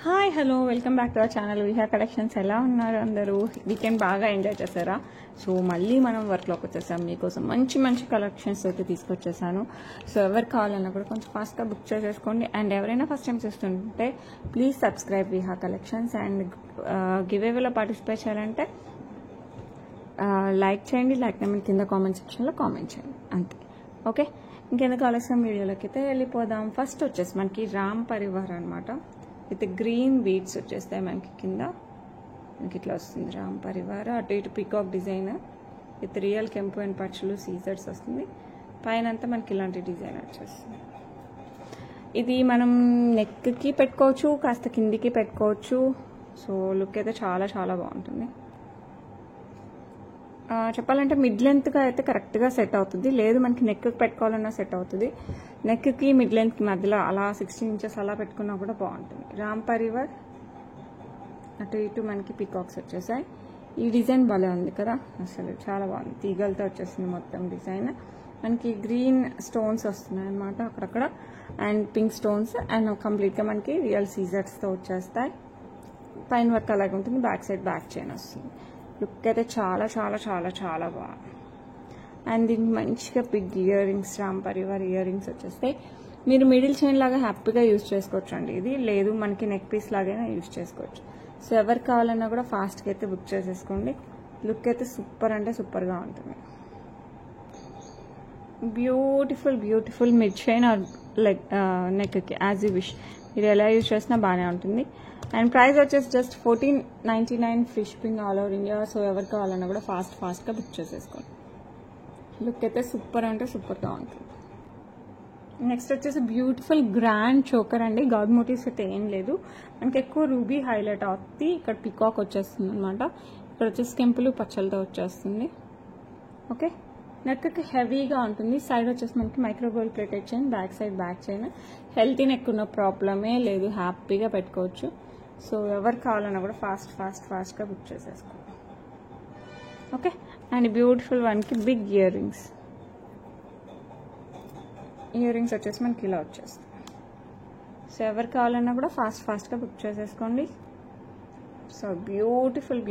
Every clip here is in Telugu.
Hi hello welcome back to our channel Viha collections. ఎలా ఉన్నారు అందరూ? వీకెండ్ బాగా ఎంజాయ్ చేశారా? సో మళ్ళీ మనం వర్క్లోకి వచ్చేసాం. మీకోసం మంచి మంచి కలెక్షన్స్ అయితే తీసుకొచ్చేసాను. సో ఎవరు కావాలన్నా కూడా కొంచెం ఫాస్ట్గా బుక్ చేసేసుకోండి. అండ్ ఎవరైనా ఫస్ట్ టైం చూస్తుంటే please subscribe Viha collections. And give అవేలో పార్టిసిపేట్ చేయాలంటే లైక్ చేయండి. లైక్ నెంబర్ కింద కామెంట్ సెక్షన్లో కామెంట్ చేయండి, అంతే. ఓకే, ఇంకెందుకు ఆలస్యం వీడియోలోకి అయితే వెళ్ళిపోదాం. ఫస్ట్ వచ్చేసి మనకి రామ్ పరివార్ అనమాట. విత్ గ్రీన్ బీడ్స్ వచ్చేస్తాయి మనకి కింద. మనకి ఇట్లా వస్తుంది రామ్ పరివార్. అటు ఇటు పీకాక్ డిజైన్ విత్ రియల్ కెంపు అండ్ పచ్చులు సీజర్స్ వస్తుంది. పైన అంతా మనకి ఇలాంటి డిజైన్ వచ్చేస్తుంది. ఇది మనం నెక్కి పెట్టుకోవచ్చు, కాస్త కిందికి పెట్టుకోవచ్చు. సో లుక్ అయితే చాలా చాలా బాగుంటుంది. చెప్పాలంటే మిడ్ లెంత్గా అయితే కరెక్ట్గా సెట్ అవుతుంది. లేదు మనకి నెక్కి పెట్టుకోవాలన్నా సెట్ అవుతుంది. నెక్కి మిడ్ లెంత్కి మధ్యలో అలా 16 ఇంచెస్ అలా పెట్టుకున్నా కూడా బాగుంటుంది. రామ్ పరివార్ అటు ఇటు మనకి పీకాక్స్ వచ్చేసాయి. ఈ డిజైన్ భలే ఉంది కదా, అసలు చాలా బాగుంది. తీగలతో వచ్చేసింది మొత్తం డిజైన్. మనకి గ్రీన్ స్టోన్స్ వస్తున్నాయి అనమాట అక్కడక్కడ, అండ్ పింక్ స్టోన్స్, అండ్ కంప్లీట్గా మనకి రియల్ సీజర్స్తో వచ్చేస్తాయి. పైన వర్క్ అలాగే ఉంటుంది. బ్యాక్ సైడ్ బ్యాక్ చైన్ వస్తుంది. లుక్ అయితే చాలా చాలా చాలా చాలా బాగుంది. అండ్ దీనికి మంచిగా big year rings, Ram Parivar ear rings వచ్చేస్తాయి. మీరు మిడిల్ చైన్ లాగా హ్యాపీగా యూజ్ చేసుకోవచ్చు అండి. ఇది లేదు మనకి నెక్ పీస్ లాగైనా యూజ్ చేసుకోవచ్చు. సో ఎవరు కావాలన్నా కూడా ఫాస్ట్గా అయితే బుక్ చేసేసుకోండి. లుక్ అయితే సూపర్ అంటే సూపర్గా ఉంటుంది. Beautiful beautiful mid chain are like నెక్కి యాజ్ యూ విష్. మీరు ఎలా యూజ్ చేసినా బాగానే ఉంటుంది. అండ్ ప్రైస్ వచ్చేసి just 1499 free shipping all over India. So ఎవరు కావాలన్నా కూడా ఫాస్ట్గా బుక్ చేసేసుకోండి. లుక్ అయితే సూపర్ అంటే సూపర్గా ఉంటుంది. నెక్స్ట్ వచ్చేసి బ్యూటిఫుల్ గ్రాండ్ చోకర్ అండి. గాడ్ మోటివ్స్ అయితే ఏం లేదు, మనకి ఎక్కువ రూబీ హైలైట్ అవుతుంది. ఇక్కడ పికాక్ వచ్చేస్తుంది అనమాట. ఇక్కడ వచ్చేసి కెంపులు పచ్చలతో వచ్చేస్తుంది. ఓకే, నెక్కి హెవీగా ఉంటుంది. సైడ్ వచ్చేసి మనకి micro gold plated chain, back side back chain. Healthy neck ఉన్న ప్రాబ్లమే లేదు, హ్యాపీగా పెట్టుకోవచ్చు. సో ఎవరు కావాలన్నా కూడా ఫాస్ట్గా బుక్ చేసేసుకోండి. ఓకే, అండ్ బ్యూటిఫుల్ వన్కి big year rings. Ear rings వచ్చేసి మనకి ఇలా వచ్చేస్తాయి. సో ఎవరు కావాలన్నా కూడా ఫాస్ట్గా బుక్ చేసేసుకోండి. సో బ్యూటిఫుల్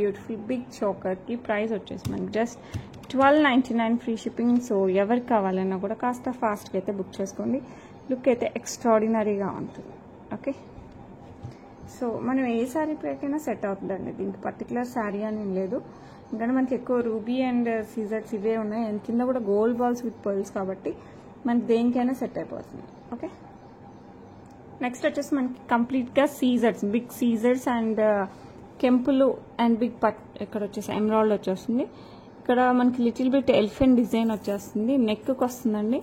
బిగ్ చోకర్కి ప్రైస్ వచ్చేసి మనకి జస్ట్ 1299 ఫ్రీ షిప్పింగ్. సో ఎవరు కావాలన్నా కూడా కాస్త ఫాస్ట్గా అయితే బుక్ చేసుకోండి. లుక్ అయితే ఎక్స్ట్రాడినరీగా ఉంటుంది. ఓకే, సో మనం ఏ శారీ పైకైనా సెట్ అవుతుందండి. దీనికి పర్టికులర్ శారీ అని లేదు, ఎందుకంటే మనకి ఎక్కువ రూబీ అండ్ సీజర్స్ ఇవే ఉన్నాయి. అండ్ కింద కూడా గోల్డ్ బాల్స్ విత్ పర్ల్స్ కాబట్టి మనకి దేనికైనా సెట్ అయిపోతుంది. ఓకే, నెక్స్ట్ వచ్చేసి మనకి కంప్లీట్గా సీజర్స్, బిగ్ సీజర్స్ అండ్ కెంపులు అండ్ బిగ్ ఇక్కడ వచ్చేసి ఎమరాల్డ్ వచ్చేస్తుంది. ఇక్కడ మనకి లిటిల్ బిట్ ఎలిఫెంట్ డిజైన్ వచ్చేస్తుంది. నెక్కి వస్తుందండి.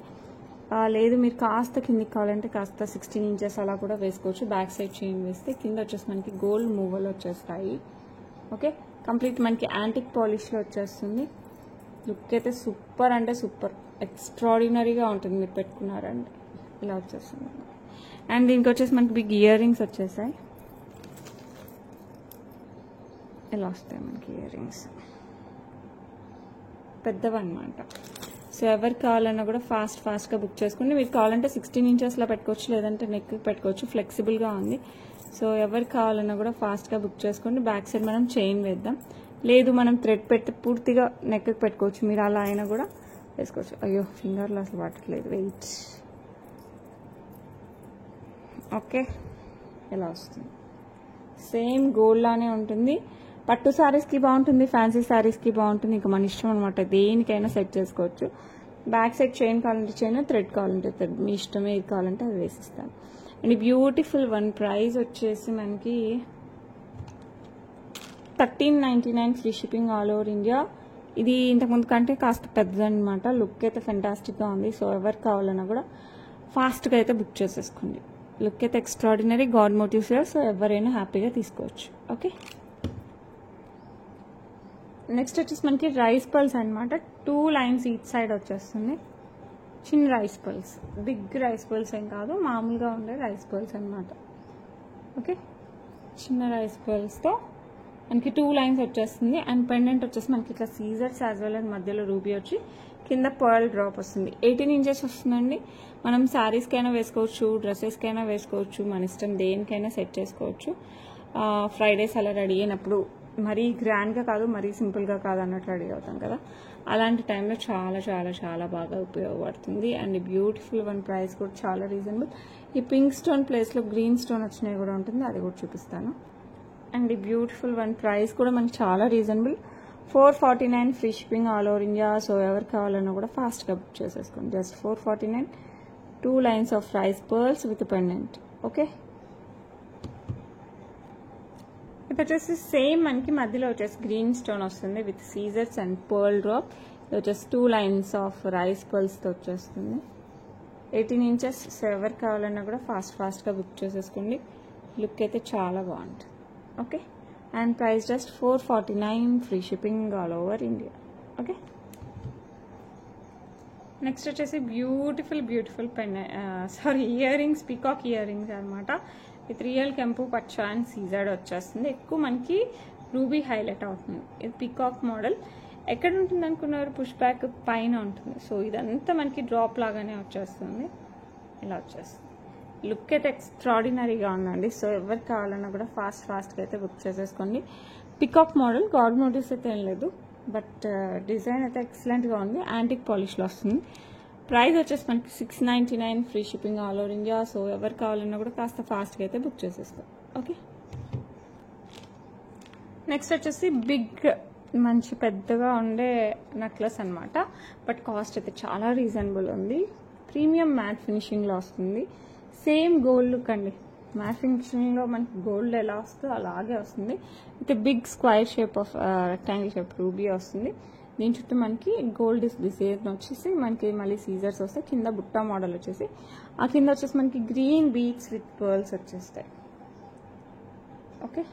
లేదు మీరు కాస్త కిందికి కావాలంటే కాస్త 16 ఇంచెస్ అలా కూడా వేసుకోవచ్చు. బ్యాక్ సైడ్ చైన్ వేస్తే కింద వచ్చేసి మనకి గోల్డ్ మూవలు వచ్చేస్తాయి. ఓకే, కంప్లీట్ మనకి యాంటిక్ పాలిష్లో వచ్చేస్తుంది. లుక్ అయితే సూపర్ అంటే సూపర్, ఎక్స్ట్రాడినరీగా ఉంటుంది. మీరు పెట్టుకున్నారంటే ఇలా వచ్చేస్తుంది. అండ్ దీనికి వచ్చేసి మనకి బిగ్ ఇయర్ రింగ్స్ వచ్చేసాయి. ఇలా వస్తాయి మనకి ఇయర్ రింగ్స్, పెద్దవన్నమాట. సో ఎవరు కావాలన్నా కూడా ఫాస్ట్గా బుక్ చేసుకోండి. మీకు కావాలంటే 16 ఇంచెస్లో పెట్టుకోవచ్చు, లేదంటే నెక్ పెట్టుకోవచ్చు, ఫ్లెక్సిబుల్గా ఉంది. సో ఎవరు కావాలన్నా కూడా ఫాస్ట్గా బుక్ చేసుకోండి. బ్యాక్ సైడ్ మనం చైన్ వేద్దాం, లేదు మనం థ్రెడ్ పెట్టి పూర్తిగా నెక్కి పెట్టుకోవచ్చు. మీరు అలా అయినా కూడా వేసుకోవచ్చు. అయ్యో ఫింగర్లో అసలు పట్టట్లేదు, వెయిట్. ఓకే, ఇలా వస్తుంది. సేమ్ గోల్డ్ లానే ఉంటుంది. పట్టు శారీస్కి బాగుంటుంది, ఫ్యాన్సీ శారీస్కి బాగుంటుంది. ఇంకా మన ఇష్టం అనమాట, దేనికైనా సెట్ చేసుకోవచ్చు. బ్యాక్ సైడ్ చైన్ కావాలంటే చైన్, థ్రెడ్ కావాలంటే థ్రెడ్, మీ ఇష్టమే ఏది కావాలంటే అది వేసిస్తాను. అండ్ బ్యూటిఫుల్ వన్ ప్రైస్ వచ్చేసి మనకి 1399 free shipping all over India. ఇది ఇంతకుముందు కంటే కాస్త పెద్దదన్నమాట. లుక్ అయితే ఫెంటాస్టిక్గా ఉంది. సో ఎవరు కావాలన్నా కూడా ఫాస్ట్గా అయితే బుక్ చేసేసుకోండి. లుక్ అయితే ఎక్స్ట్రాడినరీ, గాడ్ మోటివ్స్. సో ఎవరైనా హ్యాపీగా తీసుకోవచ్చు. ఓకే, నెక్స్ట్ వచ్చేసి మనకి రైస్ పల్స్ అనమాట. 2 లైన్స్ ఈచ్ సైడ్ వచ్చేస్తుంది. చిన్న rice pearls, big rice pearls ఏం కాదు, మామూలుగా ఉండే రైస్ పల్స్ అనమాట. ఓకే, చిన్న రైస్ పల్స్తో మనకి 2 లైన్స్ వచ్చేస్తుంది. అండ్ పెండెంట్ వచ్చేసి మనకి ఇట్లా సీజర్స్ యాజ్ వెల్ అండ్ మధ్యలో రూబీ వచ్చి కింద పర్ల్ డ్రాప్ వస్తుంది. 18 ఇంచెస్ వస్తుందండి. మనం శారీస్కైనా వేసుకోవచ్చు, డ్రెస్సెస్కైనా వేసుకోవచ్చు, మన ఇష్టం దేనికైనా సెట్ చేసుకోవచ్చు. ఫ్రైడేస్ అలా రెడీ అయినప్పుడు మరీ గ్రాండ్గా కాదు, మరీ సింపుల్గా కాదు అన్నట్లు రెడీ అవుతాం కదా, అలాంటి టైంలో చాలా చాలా చాలా బాగా ఉపయోగపడుతుంది. అండ్ బ్యూటిఫుల్ వన్, ప్రైస్ కూడా చాలా రీజనబుల్. ఈ పింక్ స్టోన్ ప్లేస్లో గ్రీన్ స్టోన్ వచ్చినవి కూడా ఉంటుంది, అది కూడా చూపిస్తాను. అండ్ ఈ బ్యూటిఫుల్ వన్, ప్రైస్ కూడా మనకి చాలా reasonable. 449 free shipping all over India. So ఎవరు కావాలన్నా కూడా ఫాస్ట్గా బుక్ చేసేసుకోండి. Just 449, 2 lines of rice pearls with pendant. Okay, ఇది వచ్చేసి సేమ్ మనకి మధ్యలో వచ్చేసి గ్రీన్ స్టోన్ వస్తుంది విత్ సీజర్స్ అండ్ పర్ల్ డ్రాప్. ఇది వచ్చేసి 2 లైన్స్ ఆఫ్ రైస్ పర్ల్స్తో వచ్చేస్తుంది. 18 ఇంచెస్. సో ఎవరు కావాలన్నా కూడా ఫాస్ట్గా బుక్ చేసేసుకోండి. లుక్ అయితే చాలా బాగుంటుంది. Okay, and price just 449 free shipping all over India. Okay, next వచ్చేసి beautiful earrings, peacock earrings అనమాట. విత్ రియల్ కెంపు పచ్చ అండ్ సీజర్డ్ వచ్చేస్తుంది. ఎక్కువ మనకి రూబీ హైలైట్ అవుతుంది. ఇది పీకాక్ మోడల్. ఎక్కడ ఉంటుంది అనుకున్నారు? పుష్ బ్యాక్ పైన ఉంటుంది. సో ఇదంతా మనకి డ్రాప్ లాగానే వచ్చేస్తుంది. ఇలా వచ్చేస్తుంది. లుక్ అయితే ఎక్స్ట్రాడినరీగా ఉందండి. సో ఎవరికి కావాలన్నా కూడా ఫాస్ట్గా అయితే బుక్ చేసేసుకోండి. పికాక్ మోడల్, గాడ్ మోటివ్స్ అయితే ఏం లేదు, బట్ డిజైన్ అయితే ఎక్సలెంట్గా ఉంది. యాంటిక్ పాలిష్లో వస్తుంది. ప్రైస్ వచ్చేసి మనకి 699 free shipping all over India. So ఎవరు కావాలన్నా కూడా కాస్త ఫాస్ట్గా అయితే బుక్ చేసేసుకోండి. ఓకే, నెక్స్ట్ వచ్చేసి బిగ్, మంచి పెద్దగా ఉండే నెక్లెస్ అనమాట. బట్ కాస్ట్ అయితే చాలా రీజనబుల్ ఉంది. ప్రీమియం మ్యాట్ ఫినిషింగ్లో వస్తుంది. సేమ్ గోల్డ్ లుక్ అండి. మ్యాట్ ఫినిషింగ్లో మనకి గోల్డ్ ఎలా వస్తుందో అలాగే వస్తుంది. With big square shape of rectangle shape ruby వస్తుంది. దీని చుట్టూ మనకి గోల్డ్ డిజైన్ వచ్చేసి మనకి మళ్ళీ సీజర్స్ వస్తాయి. కింద బుట్టా మోడల్ వచ్చేసి, ఆ కింద వచ్చేసి మనకి గ్రీన్ బీడ్స్ విత్ పర్ల్స్ వచ్చేస్తాయి. ఓకే,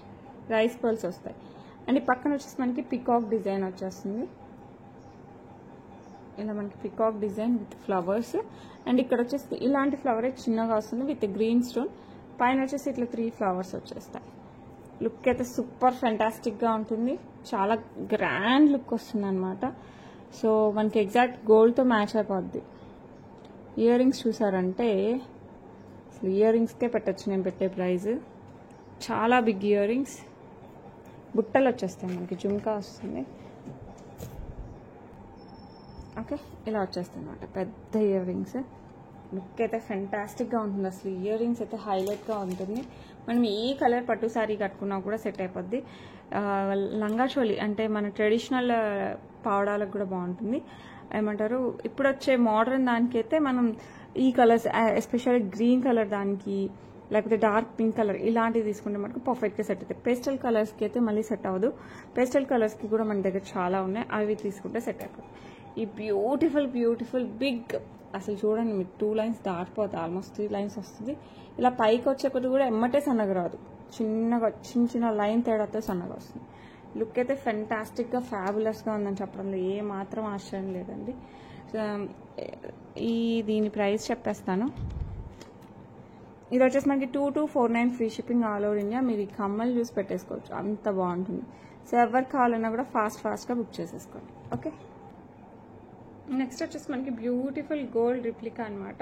రైస్ పర్ల్స్ వస్తాయి. అండ్ ఈ పక్కన వచ్చేసి మనకి పికాక్ డిజైన్ వచ్చేస్తుంది. ఇలా మనకి peacock design with flowers. And ఇక్కడ వచ్చేసి ఇలాంటి ఫ్లవర్ చిన్నగా వస్తుంది విత్ గ్రీన్ స్టోన్. పైన వచ్చేసి ఇట్లా 3 ఫ్లవర్స్ వచ్చేస్తాయి. లుక్ అయితే సూపర్ ఫెంటాస్టిక్గా ఉంటుంది. చాలా గ్రాండ్ లుక్ వస్తుంది అనమాట. సో మనకి ఎగ్జాక్ట్ గోల్డ్తో మ్యాచ్ అయిపోద్ది. ఇయర్ రింగ్స్ చూసారంటే అసలు ఇయర్ రింగ్స్కే పెట్టచ్చు నేను పెట్టే ప్రైజ్. చాలా బిగ్ ఇయర్ రింగ్స్, బుట్టలు వచ్చేస్తాయి మనకి, జుమ్కా వస్తుంది. ఓకే, ఇలా వచ్చేస్తుంది అనమాట పెద్ద ఇయర్ రింగ్స్. లుక్ అయితే ఫెంటాస్టిక్గా ఉంటుంది. అసలు ఇయర్ రింగ్స్ అయితే హైలైట్గా ఉంటుంది. మనం ఏ కలర్ పట్టు శారీ కట్టుకున్నా కూడా సెట్ అయిపోద్ది. లంగా చోలి అంటే మన ట్రెడిషనల్ పావడాలకు కూడా బాగుంటుంది. ఏమంటారు, ఇప్పుడు వచ్చే మోడర్న్ దానికైతే మనం ఈ కలర్స్, ఎస్పెషల్లీ గ్రీన్ కలర్ దానికి, లేకపోతే డార్క్ పింక్ కలర్ ఇలాంటివి తీసుకుంటే మనకు పర్ఫెక్ట్గా సెట్ అవుతాయి. పేస్టల్ కలర్స్కి అయితే మళ్ళీ సెట్ అవ్వదు. పేస్టల్ కలర్స్కి కూడా మన దగ్గర చాలా ఉన్నాయి, అవి తీసుకుంటే సెట్ అయిపోతుంది. ఈ బ్యూటిఫుల్ బిగ్, అసలు చూడండి మీరు 2 లైన్స్ దాటిపోతుంది, ఆల్మోస్ట్ 3 లైన్స్ వస్తుంది. ఇలా పైకి వచ్చే కొద్ది కూడా ఎమ్మటే సన్నగా రాదు, చిన్న లైన్ తేడాతో సన్నగా వస్తుంది. లుక్ అయితే ఫెంటాస్టిక్గా ఫ్యాబులస్గా ఉందని చెప్పడంలో ఏ మాత్రం ఆశ్చర్యం లేదండి. దీని ప్రైస్ చెప్పేస్తాను. ఇది వచ్చేసి మనకి 2249 free shipping all over India. మీరు ఈ కమ్మలు చూసి పెట్టేసుకోవచ్చు, అంత బాగుంటుంది. సో ఎవరికి కావాలన్నా కూడా ఫాస్ట్గా బుక్ చేసేసుకోండి. ఓకే, నెక్స్ట్ వచ్చేసి మనకి బ్యూటిఫుల్ గోల్డ్ రిప్లికా అనమాట.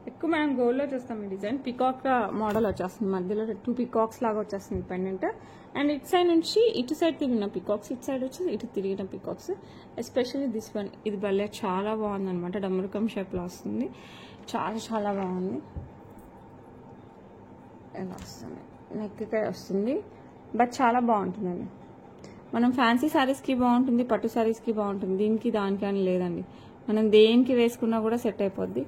ఎక్కువ మనం గోల్డ్లో చూస్తాం ఈ డిజైన్. పికాక్ మోడల్ వచ్చేస్తుంది, మధ్యలో 2 పికాక్స్ లాగా వచ్చేస్తుంది పెండెంట్. అండ్ ఇటు సైడ్ నుంచి ఇటు సైడ్ తిరిగిన పికాక్స్, ఇటు సైడ్ వచ్చి ఇటు తిరిగిన పికాక్స్. ఎస్పెషల్లీ దిస్ వన్, ఇది భలే చాలా బాగుంది అనమాట. డమరుకం షేప్లో వస్తుంది, చాలా బాగుంది. ఇలా వస్తుంది, నెక్కి వస్తుంది, బట్ చాలా బాగుంటుందండి. మనం ఫ్యాన్సీ శారీస్కి బాగుంటుంది, పట్టు శారీస్కి బాగుంటుంది, దీనికి దానికి అని లేదండి. మనం దేనికి వేసుకున్నా కూడా సెట్ అయిపోద్ది.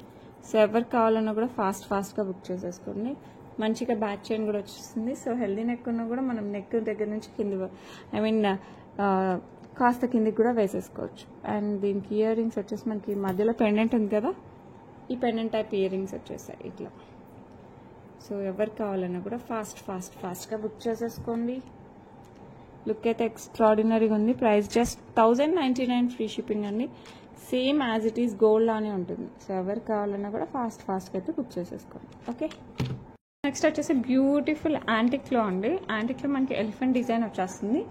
సో ఎవరికి కావాలన్నా కూడా ఫాస్ట్గా బుక్ చేసేసుకోండి. మంచిగా బ్యాక్ చైన్ కూడా వచ్చేస్తుంది. సో హెల్దీ నెక్ ఉన్నా కూడా మనం నెక్ దగ్గర నుంచి కింది, కాస్త కిందికి కూడా వేసేసుకోవచ్చు. అండ్ దీనికి ఇయర్ రింగ్స్ వచ్చేసి మనకి మధ్యలో పెండెంట్ ఉంది కదా, ఈ పెండెంట్ టైప్ ఇయర్ రింగ్స్ వచ్చేసాయి ఇట్లా. సో ఎవరికి కావాలన్నా కూడా ఫాస్ట్గా బుక్ చేసేసుకోండి. లుక్ అయితే ఎక్స్ట్రాడినరీగా ఉంది. ప్రైస్ జస్ట్ 1099 ఫ్రీ షిప్పింగ్ అండి. Same as it is gold లానే ఉంటుంది. సో ఎవరికి కావాలన్నా కూడా ఫాస్ట్గా అయితే బుక్ చేసేసుకోండి. ఓకే, నెక్స్ట్ వచ్చేసి బ్యూటిఫుల్ యాంటిక్లో అండి. యాంటిక్లో మనకి ఎలిఫెంట్ డిజైన్ వచ్చేస్తుంది.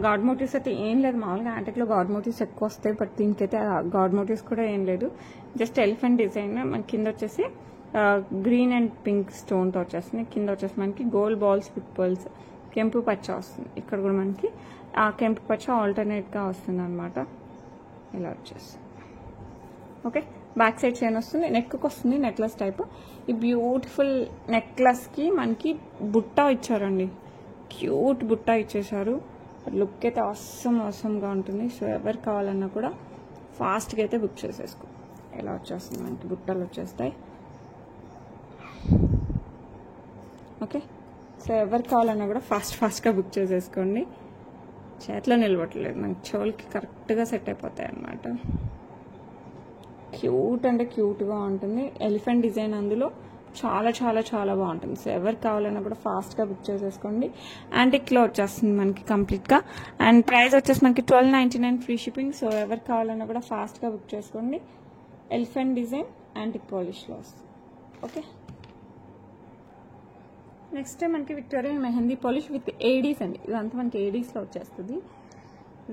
గాడ్ మోటివ్స్ అయితే ఏం లేదు, మామూలుగా యాంటిక్లో గాడ్ మోటివ్స్ ఎక్కువ వస్తాయి, బట్ దీనికైతే గాడ్ మోటివ్స్ కూడా ఏం లేదు. Just elephant design. మన కింద వచ్చేసి గ్రీన్ అండ్ పింక్ స్టోన్తో వచ్చేస్తుంది. కింద వచ్చేసి మనకి గోల్డ్ బాల్స్ విత్ పర్ల్స్, కెంపు పచ్చ వస్తుంది. ఇక్కడ కూడా మనకి ఆ కెంపు పచ్చ ఆల్టర్నేట్గా వస్తుంది అనమాట. ఇలా వచ్చేస్తుంది. ఓకే, బ్యాక్ సైడ్ చైన్ వస్తుంది, నెక్కి వస్తుంది నెక్లెస్ టైప్. ఈ బ్యూటిఫుల్ నెక్లెస్కి మనకి బుట్ట ఇచ్చారండి, క్యూట్ బుట్ట ఇచ్చేసారు. లుక్ అయితే అవసరంగా ఉంటుంది. సో ఎవరు కావాలన్నా కూడా ఫాస్ట్గా అయితే బుక్ చేసేసుకో. ఇలా వచ్చేస్తుంది, మనకి బుట్టలు వచ్చేస్తాయి. ఓకే, సో ఎవరు కావాలన్నా కూడా ఫాస్ట్గా బుక్ చేసేసుకోండి. చేతిలో నిలబట్టలేదు, మనకి చెవులకి కరెక్ట్గా సెట్ అయిపోతాయి అన్నమాట. క్యూట్ అంటే క్యూట్గా ఉంటుంది. ఎలిఫెంట్ డిజైన్ అందులో చాలా చాలా చాలా బాగుంటుంది. సో ఎవరు కావాలన్నా కూడా ఫాస్ట్గా బుక్ చేసేసుకోండి. యాంటిక్లో వచ్చేస్తుంది మనకి కంప్లీట్గా. అండ్ ప్రైస్ వచ్చేసి మనకి 1299 ఫ్రీ షిప్పింగ్. సో ఎవరు కావాలన్నా కూడా ఫాస్ట్గా బుక్ చేసుకోండి. ఎలిఫెంట్ డిజైన్ యాంటిక్ పాలిష్లో వస్తుంది. ఓకే, నెక్స్ట్ మనకి Victorian mehndi polish with Aedes అండి. ఇదంతా మనకి ఏడీస్లో వచ్చేస్తుంది.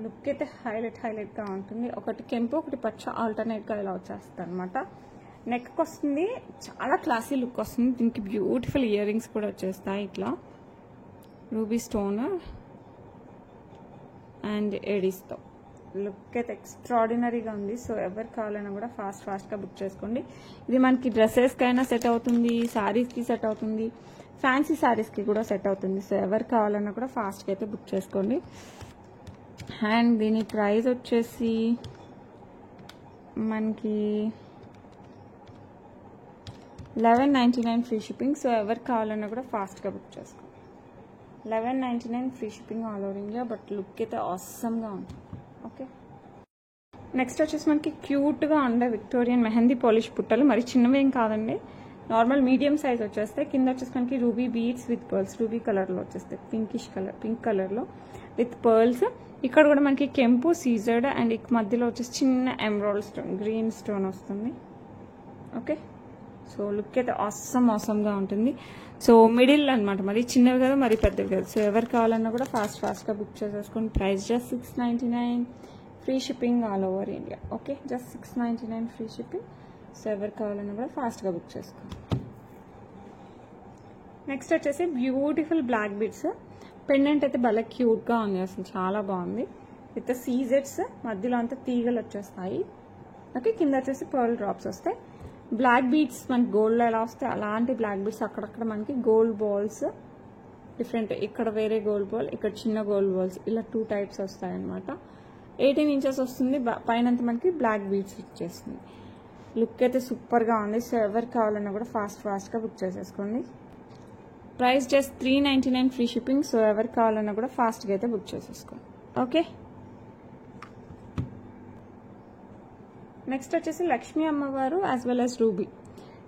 లుక్ అయితే హైలైట్గా ఉంటుంది. ఒకటి కెంపు ఒకటి పచ్చ ఆల్టర్నేట్గా ఇలా వచ్చేస్తుంది అనమాట. నెక్కి వస్తుంది, చాలా క్లాసీ లుక్ వస్తుంది. దీనికి బ్యూటిఫుల్ ఇయర్ రింగ్స్ కూడా వచ్చేస్తాయి, ఇట్లా రూబీ స్టోన్ అండ్ ఏడీస్తో. లుక్ అయితే ఎక్స్ట్రాడినరీగా ఉంది. సో ఎవరు కావాలన్నా కూడా ఫాస్ట్గా బుక్ చేసుకోండి. ఇది మనకి డ్రెస్సెస్కైనా సెట్ అవుతుంది, శారీస్కి సెట్ అవుతుంది, ఫ్యాన్సీ శారీస్కి కూడా సెట్ అవుతుంది. సో ఎవరు కావాలన్నా కూడా ఫాస్ట్గా అయితే బుక్ చేసుకోండి. అండ్ దీని ప్రైస్ వచ్చేసి మనకి 1199 ఫ్రీ షిప్పింగ్. సో ఎవరు కావాలన్నా కూడా ఫాస్ట్గా బుక్ చేసుకోండి. 1199 free shipping all over India. But look అయితే ఆసమ్గా ఉంటుంది. ఓకే, నెక్స్ట్ వచ్చేసి మనకి క్యూట్గా ఉండే విక్టోరియన్ మెహందీ పాలిష్ పుట్టలు. మరి చిన్నవి ఏం కాదండి, నార్మల్ మీడియం సైజ్ వచ్చేస్తాయి. కింద వచ్చేసి మనకి ruby beads with pearls, ruby కలర్లో వచ్చేస్తాయి, పింక్ కలర్లో విత్ పర్ల్స్. ఇక్కడ కూడా మనకి కెంపు సీజర్డ్ అండ్ మధ్యలో వచ్చేసి చిన్న ఎమరాల్డ్ స్టోన్, గ్రీన్ స్టోన్ వస్తుంది. ఓకే, సో లుక్ అయితే ఆసమ్గా ఉంటుంది. సో మిడిల్ అనమాట, మరి చిన్నవి కదా మరి పెద్దవి కదా. సో ఎవరు కావాలన్నా కూడా ఫాస్ట్గా బుక్ చేసేసుకోండి. Price just 699 free shipping all over India. Okay, just 699 free shipping. So ఎవరు కావాలన్నా కూడా ఫాస్ట్గా బుక్ చేసుకోండి. నెక్స్ట్ వచ్చేసి బ్యూటిఫుల్ బ్లాక్ బీడ్స్ పెండెంట్ అయితే భలే క్యూట్గా ఉంది, అసలు చాలా బాగుంది. విత్ సీజెట్స్, మధ్యలో అంతా తీగలు వచ్చేస్తాయి. ఓకే, కింద వచ్చేసి పర్ల్ డ్రాప్స్ వస్తాయి. బ్లాక్ బీడ్స్ మనకి గోల్డ్లో ఎలా వస్తాయి అలాంటి బ్లాక్ బీడ్స్ అక్కడక్కడ మనకి గోల్డ్ బాల్స్ డిఫరెంట్. ఇక్కడ వేరే గోల్డ్ బాల్, ఇక్కడ చిన్న గోల్డ్ బాల్స్, ఇలా 2 టైప్స్ వస్తాయన్నమాట. 18 ఇంచెస్ వస్తుంది. పైన మనకి బ్లాక్ బీడ్స్ ఇచ్చేస్తుంది. లుక్ అయితే సూపర్గా ఉంది. సో ఎవరు కావాలన్నా కూడా ఫాస్ట్గా బుక్ చేసేసుకోండి. Price just 399 free shipping. So ఎవరు కావాలన్నా కూడా ఫాస్ట్గా అయితే బుక్ చేసేసుకోండి. ఓకే, నెక్స్ట్ వచ్చేసి లక్ష్మీ అమ్మవారు యాజ్ వెల్ యాజ్ రూబీ.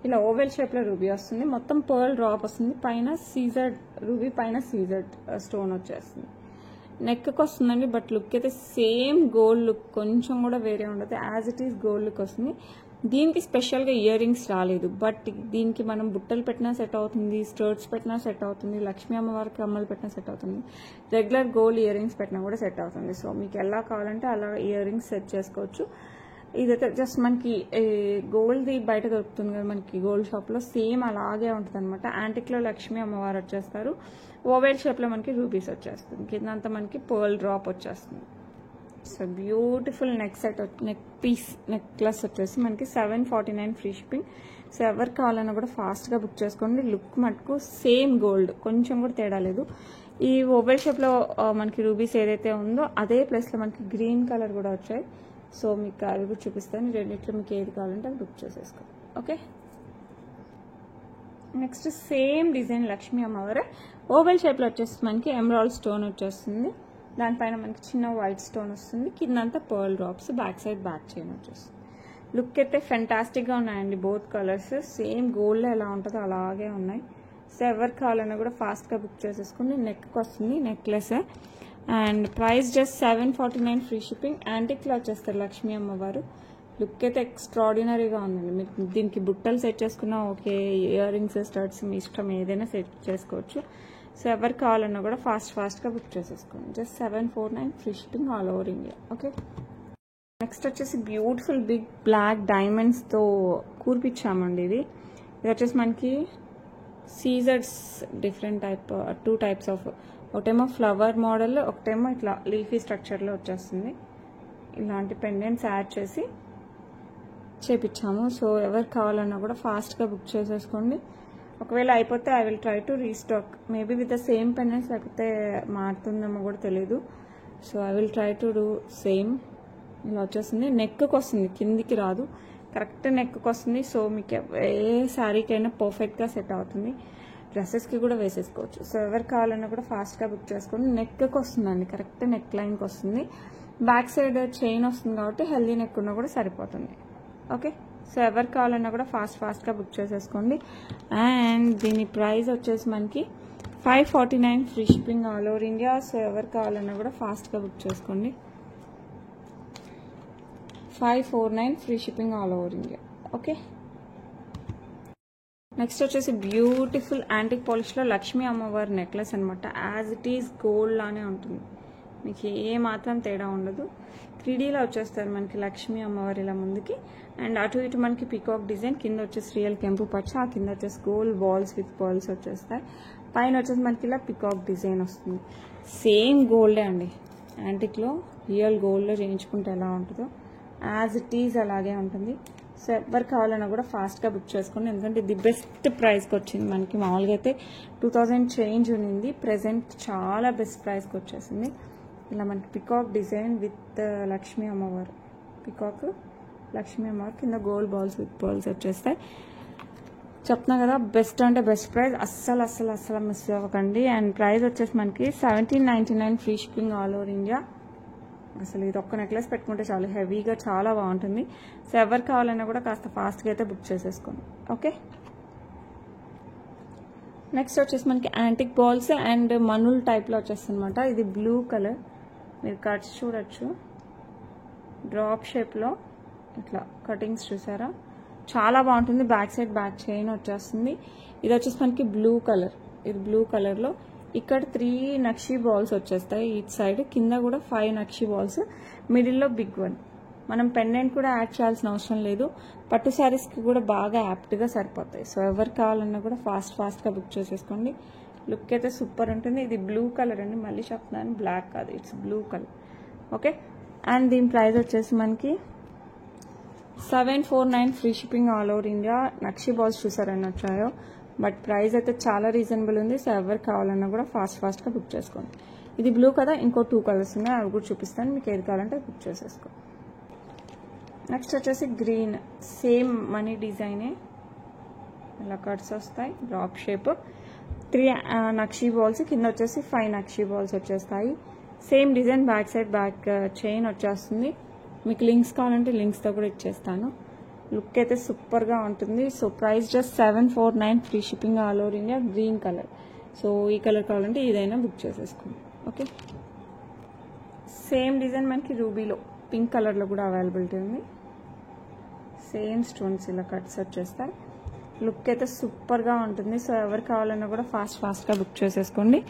ఇలా ఓవెల్ షేప్లో రూబీ వస్తుంది, మొత్తం పర్ల్ డ్రాప్ వస్తుంది, పైన సీజర్డ్ రూబీ, పైన సీజర్డ్ స్టోన్ వచ్చేస్తుంది. నెక్కి వస్తుందండి. బట్ లుక్ అయితే సేమ్ గోల్డ్ లుక్, కొంచెం కూడా వేరే ఉండదు, as it is gold look వస్తుంది. దీనికి స్పెషల్గా ఇయర్ రింగ్స్ రాలేదు, బట్ దీనికి మనం బుట్టలు పెట్టినా సెట్ అవుతుంది, స్టర్ట్స్ పెట్టినా సెట్ అవుతుంది, లక్ష్మీ అమ్మవారికి కమ్మలు పెట్టినా సెట్ అవుతుంది, రెగ్యులర్ గోల్డ్ ఇయర్ రింగ్స్ పెట్టినా కూడా సెట్ అవుతుంది. సో మీకు ఎలా కావాలంటే అలా ఇయర్ రింగ్స్ సెట్ చేసుకోవచ్చు. ఇదైతే జస్ట్ మనకి గోల్డ్ది బయట దొరుకుతుంది కదా మనకి గోల్డ్ షాప్లో, సేమ్ అలాగే ఉంటుంది అనమాట. యాంటిక్లో లక్ష్మీ అమ్మవారు వచ్చేస్తారు, ఓవెల్ షేప్లో మనకి రూబీస్ వచ్చేస్తుంది, కిందంతా మనకి పర్ల్ డ్రాప్ వచ్చేస్తుంది. సో బ్యూటిఫుల్ నెక్లెస్ వచ్చేసి మనకి 749 ఫ్రీ షిప్పింగ్. సో ఎవరు కావాలన్నా కూడా ఫాస్ట్గా బుక్ చేసుకోండి. లుక్ మటుకు సేమ్ గోల్డ్, కొంచెం కూడా తేడా లేదు. ఈ ఓవెల్ షేప్లో మనకి రూబీస్ ఏదైతే ఉందో అదే ప్లేస్లో మనకి గ్రీన్ కలర్ కూడా వచ్చాయి. సో మీకు అవి కూడా చూపిస్తాను, రెండిట్లో మీకు ఏది కావాలంటే అది బుక్ చేసేసుకోండి. Okay, next same design Lakshmi అమ్మవారు ఓవెల్ షేప్లో వచ్చేసి మనకి ఎమరాల్డ్ స్టోన్ వచ్చేస్తుంది, దానిపైన మనకి చిన్న వైట్ స్టోన్ వస్తుంది, కిందంతా pearl drops, back side back chain వచ్చేస్తుంది. లుక్ అయితే ఫెంటాస్టిక్గా ఉన్నాయండి, బోత్ కలర్స్ సేమ్ గోల్డ్లో ఎలా ఉంటుందో అలాగే ఉన్నాయి. సో ఎవరు కావాలన్నా కూడా ఫాస్ట్గా బుక్ చేసేసుకుని. నెక్కి వస్తుంది necklace and price just 749 free shipping. యాంటిక్లో వచ్చేస్తారు లక్ష్మీ అమ్మవారు, లుక్ అయితే ఎక్స్ట్రాడినరీగా ఉందండి. మీరు దీనికి బుట్టలు సెట్ చేసుకున్నా ఓకే, ఇయర్ రింగ్స్ స్టడ్స్ మీ ఇష్టం ఏదైనా సెట్ చేసుకోవచ్చు. సో ఎవరికి కావాలన్నా కూడా ఫాస్ట్గా బుక్ చేసేసుకోండి. Just 749 free shipping all over India. Okay, next వచ్చేసి బ్యూటిఫుల్ బిగ్ బ్లాక్ డైమండ్స్తో కూర్పిచ్చామండి. ఇది వచ్చేసి మనకి scissors different type 2 types of, ఒకటేమో ఫ్లవర్ మోడల్, ఒకటేమో ఇట్లా లీఫీ స్ట్రక్చర్లో వచ్చేస్తుంది. ఇలాంటి పెండెంట్స్ యాడ్ చేసి చేపించాము. సో ఎవరికి కావాలన్నా కూడా ఫాస్ట్గా బుక్ చేసేసుకోండి. ఒకవేళ అయిపోతే I will try to restock, maybe with the same pendants, లేకపోతే మారుతుందేమో కూడా తెలీదు. So I will try to do same. ఇలా వచ్చేస్తుంది, నెక్కి వస్తుంది, కిందికి రాదు, కరెక్ట్ నెక్కి వస్తుంది. సో మీకు ఏ శారీకైనా పర్ఫెక్ట్గా సెట్ అవుతుంది. డ్రెస్సెస్కి కూడా వేసేసుకోవచ్చు. సో ఎవరికి కావాలన్నా కూడా ఫాస్ట్గా బుక్ చేసుకోండి. నెక్కి వస్తుందండి, కరెక్ట్ నెక్ లైన్కి వస్తుంది. బ్యాక్ సైడ్ చైన్ వస్తుంది కాబట్టి హెల్దీ నెక్ ఉన్నా కూడా సరిపోతుంది. ఓకే, సో ఎవరికి కావాలన్నా కూడా ఫాస్ట్గా బుక్ చేసేసుకోండి. అండ్ దీని ప్రైస్ వచ్చేసి మనకి 549 free shipping all over India. So ఎవరికి కావాలన్నా కూడా ఫాస్ట్గా బుక్ చేసుకోండి. 549 free shipping all over India. Okay, next వచ్చేసి బ్యూటిఫుల్ యాంటిక్ పాలిష్లో లక్ష్మీ అమ్మవారి నెక్లెస్ అనమాట. యాజ్ ఇట్ ఈస్ గోల్డ్ లానే ఉంటుంది, మీకు ఏ మాత్రం తేడా ఉండదు. 3Dలో వచ్చేస్తారు మనకి లక్ష్మీ అమ్మవారి ఇలా ముందుకి, అండ్ అటు ఇటు మనకి పికాక్ డిజైన్, కింద వచ్చేసి రియల్ కెంపు పచ్చ, ఆ కింద వచ్చేసి గోల్డ్ బాల్స్ విత్ పర్ల్స్ వచ్చేస్తాయి. పైన వచ్చేసి మనకి ఇలా పికాక్ డిజైన్ వస్తుంది. సేమ్ గోల్డే అండి, యాంటిక్లో రియల్ గోల్డ్లో చేయించుకుంటే ఎలా ఉంటుందో యాజ్ ఇట్ ఈజ్ అలాగే ఉంటుంది. సో ఎవరికి కావాలన్నా కూడా ఫాస్ట్గా బుక్ చేసుకోండి, ఎందుకంటే ఇది బెస్ట్ ప్రైస్కి వచ్చింది. మనకి మామూలుగా అయితే 2000 చేంజ్ ఉన్నింది, ప్రెజెంట్ చాలా బెస్ట్ ప్రైస్కి వచ్చేసింది. ఇలా మనకి పికాక్ డిజైన్ విత్ లక్ష్మీ అమ్మవారు, పికాక్ లక్ష్మీ అమ్మవారు, కింద గోల్డ్ బాల్స్ విత్ బాల్స్ వచ్చేస్తాయి. చెప్తున్నా కదా, బెస్ట్ అంటే బెస్ట్ ప్రైస్, అస్సలు మిస్ అవ్వకండి. అండ్ ప్రైస్ వచ్చేసి మనకి 1799 free shipping all over India. అసలు ఇది ఒక్క నెక్లెస్ పెట్టుకుంటే చాలా హెవీగా చాలా బాగుంటుంది. సో ఎవరు కావాలన్నా కూడా కాస్త ఫాస్ట్గా అయితే బుక్ చేసేసుకోండి. ఓకే, నెక్స్ట్ వచ్చేసి మనకి యాంటిక్ బాల్స్ అండ్ మనుల్ టైప్లో వచ్చేస్తుంది అనమాట. ఇది బ్లూ కలర్, మీరు కట్స్ చూడొచ్చు, డ్రాప్ షేప్లో ఇట్లా కటింగ్స్ చూసారా, చాలా బాగుంటుంది. బ్యాక్ సైడ్ బ్యాక్ చైన్ వచ్చేస్తుంది. ఇది వచ్చేసి మనకి బ్లూ కలర్, ఇది బ్లూ కలర్లో ఇక్కడ 3 నక్షీ బాల్స్ వచ్చేస్తాయి ఈచ్ సైడ్, కింద కూడా 5 నక్షీ బాల్స్, మిడిల్లో బిగ్ వన్. మనం పెండెంట్ కూడా యాడ్ చేయాల్సిన అవసరం లేదు, పట్టు శారీస్కి కూడా బాగా యాప్ట్గా సరిపోతాయి. సో ఎవరికి కావాలన్నా కూడా ఫాస్ట్గా బుక్ చేసేసుకోండి. లుక్ అయితే సూపర్ ఉంటుంది. ఇది బ్లూ కలర్ అండి, మళ్ళీ చెప్తున్నాను, బ్లాక్ కాదు, it's blue colour. Okay, and దీని ప్రైస్ వచ్చేసి మనకి 749 free shipping all over India. Nakshi balls చూసారని వచ్చాయో, బట్ ప్రైస్ అయితే చాలా రీజనబుల్ ఉంది. సో ఎవరికి కావాలన్నా కూడా ఫాస్ట్గా బుక్ చేసుకోండి. ఇది బ్లూ కదా, ఇంకో 2 కలర్స్ ఉన్నాయి, అవి కూడా చూపిస్తాను, మీకు ఏది కావాలంటే బుక్ చేసేసుకో. నెక్స్ట్ వచ్చేసి గ్రీన్, సేమ్ మనీ డిజైనే, ఇలా కట్స్ వస్తాయి, డ్రాప్ షేప్, 3 నక్షీ బాల్స్, కింద వచ్చేసి 5 నక్షీ బాల్స్ వచ్చేస్తాయి. Same design, back side back chain వచ్చేస్తుంది. మీకు లింక్స్ కావాలంటే లింక్స్తో కూడా ఇచ్చేస్తాను. లుక్ అయితే సూపర్గా ఉంటుంది. So price just 749 free shipping all over India. Green colour, so ఈ కలర్ కావాలంటే ఏదైనా బుక్ చేసేసుకోండి. ఓకే, సేమ్ డిజైన్ మనకి రూబీలో పింక్ కలర్లో కూడా అవైలబిలిటీ ఉంది. సేమ్ స్టోన్స్ ఇలా కట్స్ వచ్చేస్తాయి. లుక్ అయితే సూపర్గా ఉంటుంది. సో ఎవరు కావాలన్నా కూడా ఫాస్ట్గా బుక్ చేసేసుకోండి.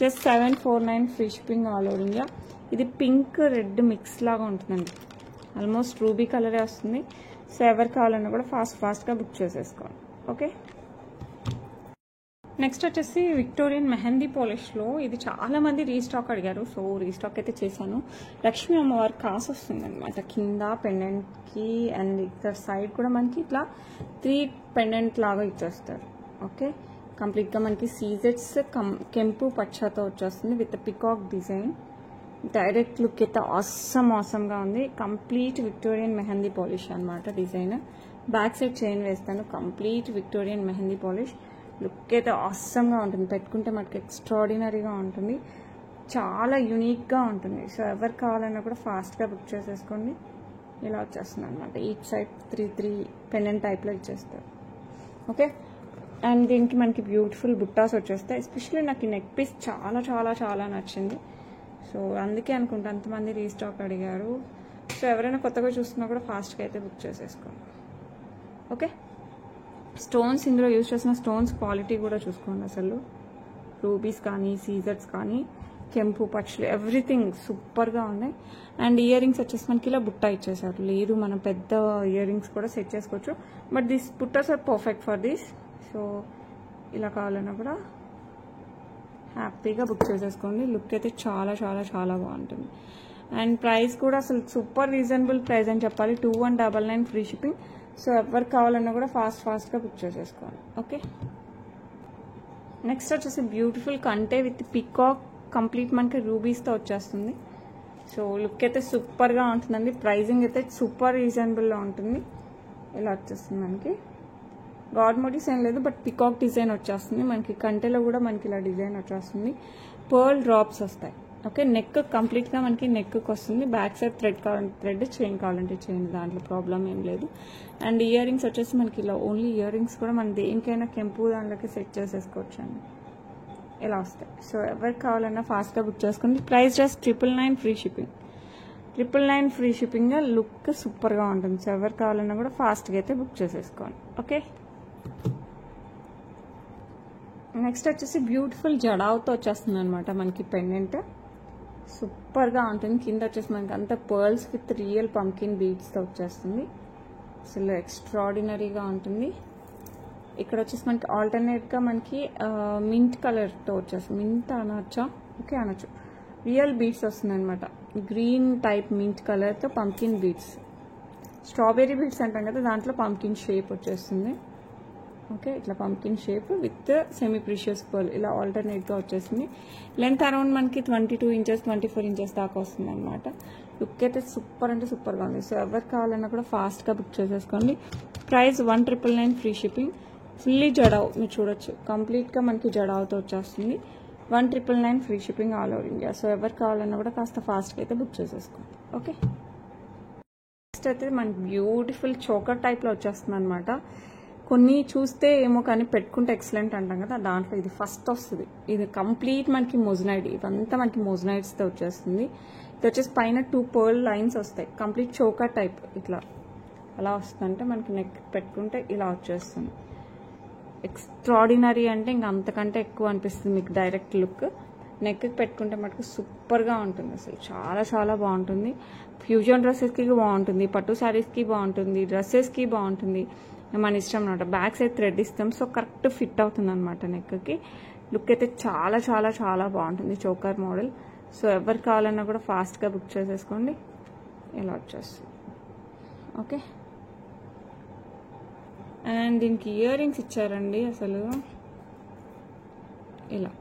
Just 749 free shipping all over India. ఇది పింక్ రెడ్ మిక్స్ లాగా ఉంటుందండి, ఆల్మోస్ట్ రూబీ కలరే వస్తుంది. సో ఎవరు కావాలన్నా కూడా ఫాస్ట్గా బుక్ చేసేసుకోండి. ఓకే, నెక్స్ట్ వచ్చేసి విక్టోరియన్ మెహందీ పాలిష్లో, ఇది చాలా మంది రీస్టాక్ అడిగారు, సో రీస్టాక్ అయితే చేశాను. లక్ష్మీ అమ్మవారి కాసు వస్తుంది అనమాట కింద పెండెంట్కి, అండ్ ఇక్కడ సైడ్ కూడా మనకి ఇట్లా 3 పెండెంట్ లాగా ఇచ్చేస్తారు. ఓకే, కంప్లీట్గా మనకి సీజెట్స్ కెంపు పచ్చతో వచ్చేస్తుంది with peacock design. Direct look అయితే ఆసమ్గా ఉంది. కంప్లీట్ విక్టోరియన్ మెహందీ పాలిష్ అనమాట డిజైన్. బ్యాక్ సైడ్ చైన్ వేస్తాను, complete Victorian mehndi polish. Look అయితే ఆసమ్గా ఉంటుంది, పెట్టుకుంటే మనకి ఎక్స్ట్రాడినరీగా ఉంటుంది, చాలా యూనిక్గా ఉంటుంది. సో ఎవరికి కావాలన్నా కూడా ఫాస్ట్గా బుక్ చేసేసుకోండి. ఇలా వచ్చేస్తుంది అనమాట, ఈచ్ సైడ్ 3 పెండెంట్ టైప్లో ఇచ్చేస్తారు. ఓకే, అండ్ దీనికి మనకి బ్యూటిఫుల్ బుట్టాస్ వచ్చేస్తాయి. ఎస్పెషల్లీ నాకు ఈ నెక్ పీస్ చాలా చాలా చాలా నచ్చింది. సో అందుకే అనుకుంటా అంతమంది రీస్టాక్ అడిగారు. సో ఎవరైనా కొత్తగా చూస్తున్నా కూడా ఫాస్ట్గా అయితే బుక్ చేసేసుకోండి. ఓకే, స్టోన్స్ ఇందులో యూజ్ చేసిన స్టోన్స్ క్వాలిటీ కూడా చూసుకోండి. అసలు రూబీస్ కానీ సీజర్స్ కానీ కెంపు పక్షులు ఎవ్రీథింగ్ సూపర్గా ఉన్నాయి. అండ్ ఇయర్ రింగ్స్ వచ్చేసి మనకి ఇలా బుట్ట ఇచ్చేసారు. లేదు మనం పెద్ద ఇయర్ రింగ్స్ కూడా సెట్ చేసుకోవచ్చు, బట్ దిస్ బుట్టర్స్ are perfect for this. So ఇలా కావాలన్నా కూడా హ్యాపీగా బుక్ చేసేసుకోండి. లుక్ అయితే చాలా చాలా చాలా బాగుంటుంది. అండ్ ప్రైస్ కూడా అసలు సూపర్ రీజనబుల్ ప్రైస్ అని చెప్పాలి. 2199 ఫ్రీ షిప్పింగ్. సో ఎవరికి కావాలన్నా కూడా ఫాస్ట్గా బుక్ చేసేసుకోండి. ఓకే, నెక్స్ట్ వచ్చేసి బ్యూటిఫుల్ కంటే విత్ పికాక్ కంప్లీట్ మనకి రూబీస్తో వచ్చేస్తుంది. సో లుక్ అయితే సూపర్గా ఉంటుందండి. ప్రైజింగ్ అయితే సూపర్ రీజనబుల్లో ఉంటుంది. ఇలా వచ్చేస్తుంది మనకి గాడ్ మోటివ్స్ ఏం లేదు, బట్ పికాక్ డిజైన్ వచ్చేస్తుంది మనకి. కంటెలో కూడా మనకి ఇలా డిజైన్ వచ్చేస్తుంది. పర్ల్ డ్రాప్స్ వస్తాయి. ఓకే, నెక్ కంప్లీట్గా మనకి నెక్కి వస్తుంది. బ్యాక్ సైడ్ థ్రెడ్ కావాలంటే థ్రెడ్, చైన్ కావాలంటే చైన్, దాంట్లో ప్రాబ్లం ఏం లేదు. అండ్ ఇయర్ రింగ్స్ వచ్చేసి మనకి ఇలా ఓన్లీ ఇయర్ రింగ్స్ కూడా మనం దేనికైనా కెంపు దాంట్లోకి సెట్ చేసేసుకోవచ్చు అండి. ఇలా వస్తాయి. సో ఎవరికి కావాలన్నా ఫాస్ట్గా బుక్ చేసుకోండి. Price just 999 free shipping. 999 free షిప్పింగ్గా లుక్ సూపర్గా ఉంటుంది. సో ఎవరికి కావాలన్నా కూడా ఫాస్ట్గా అయితే బుక్ చేసేసుకోండి. ఓకే, నెక్స్ట్ వచ్చేసి బ్యూటిఫుల్ జడావుతో వచ్చేస్తుంది అనమాట మనకి పెండెంట్. సూపర్గా ఉంటుంది. కింద వచ్చేసి మనకి అంత పర్ల్స్ విత్ రియల్ పంకిన్ బీడ్స్తో వచ్చేస్తుంది. అసలు ఎక్స్ట్రాడినరీగా ఉంటుంది. ఇక్కడ వచ్చేసి మనకి ఆల్టర్నేట్గా మనకి మింట్ కలర్తో వచ్చేస్తుంది. మింట్ అనొచ్చా? ఓకే అనొచ్చు. రియల్ బీడ్స్ వస్తుంది అనమాట. గ్రీన్ టైప్ మింట్ కలర్తో పంకిన్ బీడ్స్, స్ట్రాబెర్రీ బీడ్స్ అంటాం కదా, దాంట్లో పంకిన్ షేప్ వచ్చేస్తుంది. ఓకే, ఇట్లా pumpkin shape with semi precious pearl ఇలా ఆల్టర్నేట్గా వచ్చేసింది. లెంత్ అరౌండ్ మనకి 22 ఇంచెస్ 24 ఇంచెస్ దాకా వస్తుంది అనమాట. లుక్ అయితే సూపర్ అంటే సూపర్గా ఉంది. సో ఎవరికి కావాలన్నా కూడా ఫాస్ట్గా బుక్ చేసేసుకోండి. Price 1999 free shipping. Fully jadau మీరు చూడొచ్చు, కంప్లీట్గా మనకి జడావ్తో వచ్చేస్తుంది. 1999 free shipping all over India. So ఎవరికి కావాలన్నా కూడా కాస్త ఫాస్ట్గా అయితే బుక్ చేసేసుకోండి. ఓకే, నెక్స్ట్ అయితే మనకి బ్యూటిఫుల్ చోకర్ టైప్లో వచ్చేస్తుంది అనమాట. కొన్ని చూస్తే ఏమో కానీ పెట్టుకుంటే ఎక్సలెంట్ అంటాం కదా, దాంట్లో ఇది ఫస్ట్ వస్తుంది. ఇది కంప్లీట్ మనకి మొజనైడ్, ఇదంతా మనకి మొజనైడ్స్తో వచ్చేస్తుంది. ఇది వచ్చేసి పైన 2 పర్ల్ లైన్స్ వస్తాయి. కంప్లీట్ చోకర్ టైప్ ఇట్లా అలా వస్తుందంటే మనకి నెక్ పెట్టుకుంటే ఇలా వచ్చేస్తుంది. ఎక్స్ట్రాడినరీ అంటే ఇంకా అంతకంటే ఎక్కువ అనిపిస్తుంది మీకు డైరెక్ట్ లుక్. నెక్కి పెట్టుకుంటే మటుకు సూపర్గా ఉంటుంది. అసలు చాలా చాలా బాగుంటుంది. ఫ్యూజన్ డ్రెస్సెస్కి బాగుంటుంది, పట్టు శారీస్కి బాగుంటుంది, డ్రెస్సెస్కి బాగుంటుంది. మన ఇష్టం అనమాట. బ్యాక్ సైడ్ థ్రెడ్ ఇస్తాం, సో కరెక్ట్ ఫిట్ అవుతుంది అనమాట నెక్కి. లుక్ అయితే చాలా చాలా చాలా బాగుంటుంది చోకర్ మోడల్. సో ఎవరికి కావాలన్నా కూడా ఫాస్ట్గా బుక్ చేసేసుకోండి. ఇలా వచ్చేస్తుంది. ఓకే, అండ్ దీనికి ఇయర్ రింగ్స్ ఇచ్చారండి. అసలు ఇలా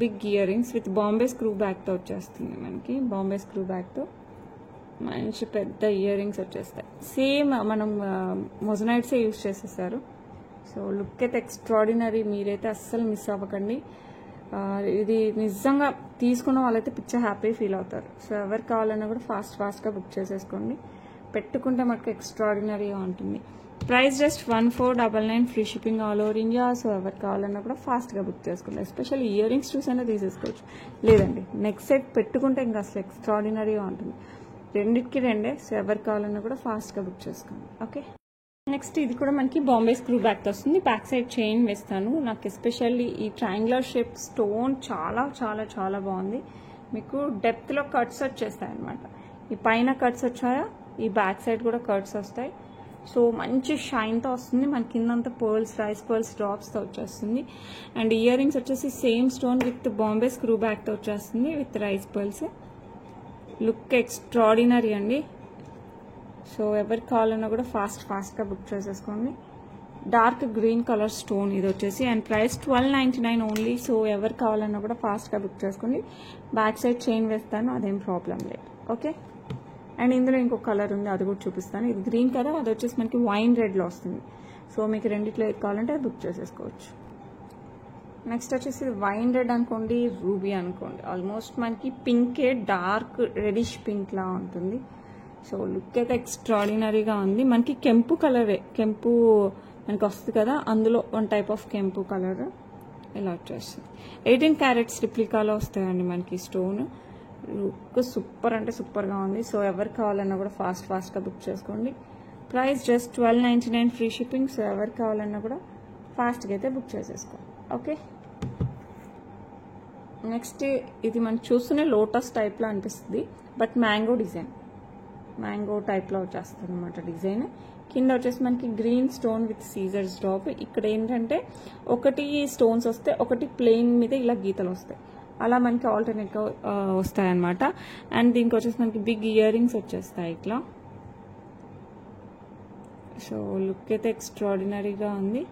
big ear rings with Bombay screw బ్యాగ్తో వచ్చేస్తుంది మనకి. బాంబే స్క్రూ బ్యాగ్తో మంచి పెద్ద ఇయర్ రింగ్స్ వచ్చేస్తాయి. సేమ్ మనం మొజనైట్సే యూజ్ చేసేసారు. సో లుక్ అయితే ఎక్స్ట్రాడినరీ. మీరైతే అస్సలు మిస్ అవ్వకండి. ఇది నిజంగా తీసుకున్న వాళ్ళైతే పిచ్చర్ హ్యాపీ ఫీల్ అవుతారు. సో ఎవరికి కావాలన్నా కూడా ఫాస్ట్గా బుక్ చేసేసుకోండి. పెట్టుకుంటే మనకు ఎక్స్ట్రాడినరీగా ఉంటుంది. Price just 1499 free shipping all over India. So ఎవరికి కావాలన్నా కూడా ఫాస్ట్గా బుక్ చేసుకోండి. ఎస్పెషల్లీ ఇయర్ రింగ్స్ చూసైనా తీసేసుకోవచ్చు. లేదండి నెక్స్ట్ సెట్ పెట్టుకుంటే ఇంకా అసలు ఎక్స్ట్రాడినరీగా ఉంటుంది. రెండింటికి రెండే. సో ఎవరికి కావాలన్నా కూడా ఫాస్ట్గా బుక్ చేసుకోండి. ఓకే, నెక్స్ట్ ఇది కూడా మనకి బాంబే స్క్రూ బ్యాగ్తో వస్తుంది. బ్యాక్ సైడ్ చైన్ వేస్తాను. నాకు ఎస్పెషల్లీ ఈ ట్రయాంగులర్ షేప్ స్టోన్ చాలా చాలా చాలా బాగుంది. మీకు డెప్త్లో కట్స్ వచ్చేస్తాయి అనమాట. ఈ పైన కట్స్ వచ్చాయా, ఈ బ్యాక్ సైడ్ కూడా కట్స్ వస్తాయి. సో మంచి షైన్తో వస్తుంది. మన కిందంతా పర్ల్స్, రైస్ పర్ల్స్ డ్రాప్స్తో వచ్చేస్తుంది. అండ్ ఇయర్ రింగ్స్ వచ్చేసి same stone with Bombay screw బ్యాగ్తో వచ్చేస్తుంది with rice pearls. Look extraordinary అండి. సో ఎవరికి కావాలన్నా కూడా ఫాస్ట్గా బుక్ చేసేసుకోండి. డార్క్ గ్రీన్ కలర్ స్టోన్ ఇది వచ్చేసి. And price 1299 only. సో ఎవరికి కావాలన్నా కూడా ఫాస్ట్గా బుక్ చేసుకోండి. బ్యాక్ సైడ్ చైన్ వేస్తాను, అదేం ప్రాబ్లం లేదు. ఓకే, అండ్ ఇందులో ఇంకొక కలర్ ఉంది, అది కూడా చూపిస్తాను. ఇది గ్రీన్ కలర్, అది వచ్చేసి మనకి వైన్ రెడ్లో వస్తుంది. సో మీకు రెండిట్లో ఏది కావాలంటే అది బుక్ చేసేసుకోవచ్చు. నెక్స్ట్ వచ్చేసి వైన్ రెడ్ అనుకోండి, రూబీ అనుకోండి, ఆల్మోస్ట్ మనకి పింకే డార్క్ రెడిష్ పింక్ లా ఉంటుంది. సో లుక్ అయితే ఎక్స్ట్రాడినరీగా ఉంది. మనకి కెంపు కలరే, కెంపు మనకి వస్తుంది కదా, అందులో 1 టైప్ ఆఫ్ కెంపు కలర్ ఇలా వచ్చేస్తుంది. 18 క్యారెట్స్ రిప్లికాలో వస్తాయండి మనకి స్టోన్. లుక్ సూపర్ అంటే సూపర్గా ఉంది. సో ఎవరు కావాలన్నా కూడా ఫాస్ట్గా బుక్ చేసుకోండి. Price just 1299 free shipping. So ఎవరు కావాలన్నా కూడా ఫాస్ట్గా అయితే బుక్ చేసేసుకోండి. ఓకే, నెక్స్ట్ ఇది మనం చూస్తూనే లోటస్ టైప్లో అనిపిస్తుంది, బట్ మ్యాంగో డిజైన్, మ్యాంగో టైప్లో వచ్చేస్తుంది అనమాట డిజైన్. కింద వచ్చేసి మనకి green stone with scissors drop. ఇక్కడ ఏంటంటే ఒకటి స్టోన్స్ వస్తే ఒకటి ప్లెయిన్ మీద ఇలా గీతలు వస్తాయి, అలా మనకి ఆల్టర్నేట్గా వస్తాయి అనమాట. అండ్ దీనికి వచ్చేసి మనకి బిగ్ ఇయర్ రింగ్స్ వచ్చేస్తాయి ఇట్లా. సో లుక్ అయితే ఎక్స్ట్రాడినరీగా ఉంది.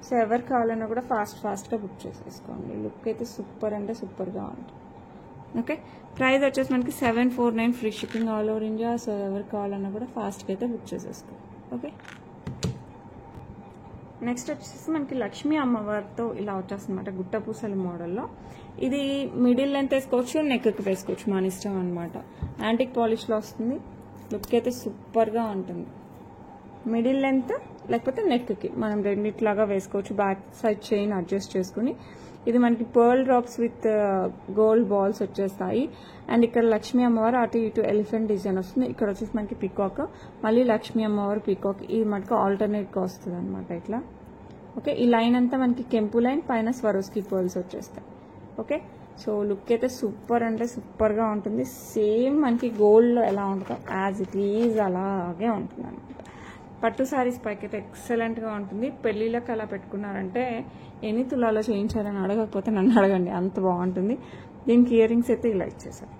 సో ఎవరు కావాలన్నా కూడా ఫాస్ట్గా బుక్ చేసేసుకోండి. లుక్ అయితే సూపర్ అంటే సూపర్గా ఉంటుంది. ఓకే, ప్రైస్ వచ్చేసి మనకి 749 free shipping all over India. So ఎవరు కావాలన్నా కూడా ఫాస్ట్గా అయితే బుక్ చేసేసుకోండి. ఓకే, నెక్స్ట్ వచ్చేసి మనకి లక్ష్మీ అమ్మవారితో ఇలా వచ్చేస్తుంది అనమాట, గుట్ట పూసల మోడల్లో. ఇది మిడిల్ లెంత్ వేసుకోవచ్చు, నెక్కి వేసుకోవచ్చు, మన ఇష్టం అనమాట. యాంటిక్ పాలిష్లో వస్తుంది. లుక్ అయితే సూపర్గా ఉంటుంది. మిడిల్ లెంత్ లేకపోతే నెక్కి మనం రెండిట్లాగా వేసుకోవచ్చు. బ్యాక్ సైడ్ చైన్ అడ్జస్ట్ చేసుకుని. ఇది మనకి pearl drops with gold balls వచ్చేస్తాయి. అండ్ ఇక్కడ లక్ష్మీ అమ్మవారు అటు ఇటు ఎలిఫెంట్ డిజైన్ వస్తుంది. ఇక్కడ వచ్చేసి మనకి పికాక్, మళ్ళీ లక్ష్మీ అమ్మవారు పికాక్, ఈ మనకి ఆల్టర్నేట్గా వస్తుంది అనమాట ఇట్లా. ఓకే, ఈ లైన్ అంతా మనకి కెంపు లైన్, పైన స్వరోస్కి పర్ల్స్ వచ్చేస్తాయి. ఓకే, సో లుక్ అయితే సూపర్ అంటే సూపర్గా ఉంటుంది. సేమ్ మనకి గోల్డ్లో ఎలా ఉంటుందో యాజ్ ఇట్ ఈజ్ అలాగే ఉంటుంది అనమాట. పట్టు శారీస్ పైకి అయితే ఎక్సలెంట్గా ఉంటుంది. పెళ్ళిళ్ళకి అలా పెట్టుకున్నారంటే ఎన్ని తులాలో చేయించారని అడగకపోతే నన్ను అడగండి, అంత బాగుంటుంది. దీనికి ఇయర్ రింగ్స్ అయితే ఇలా ఇచ్చేసారు.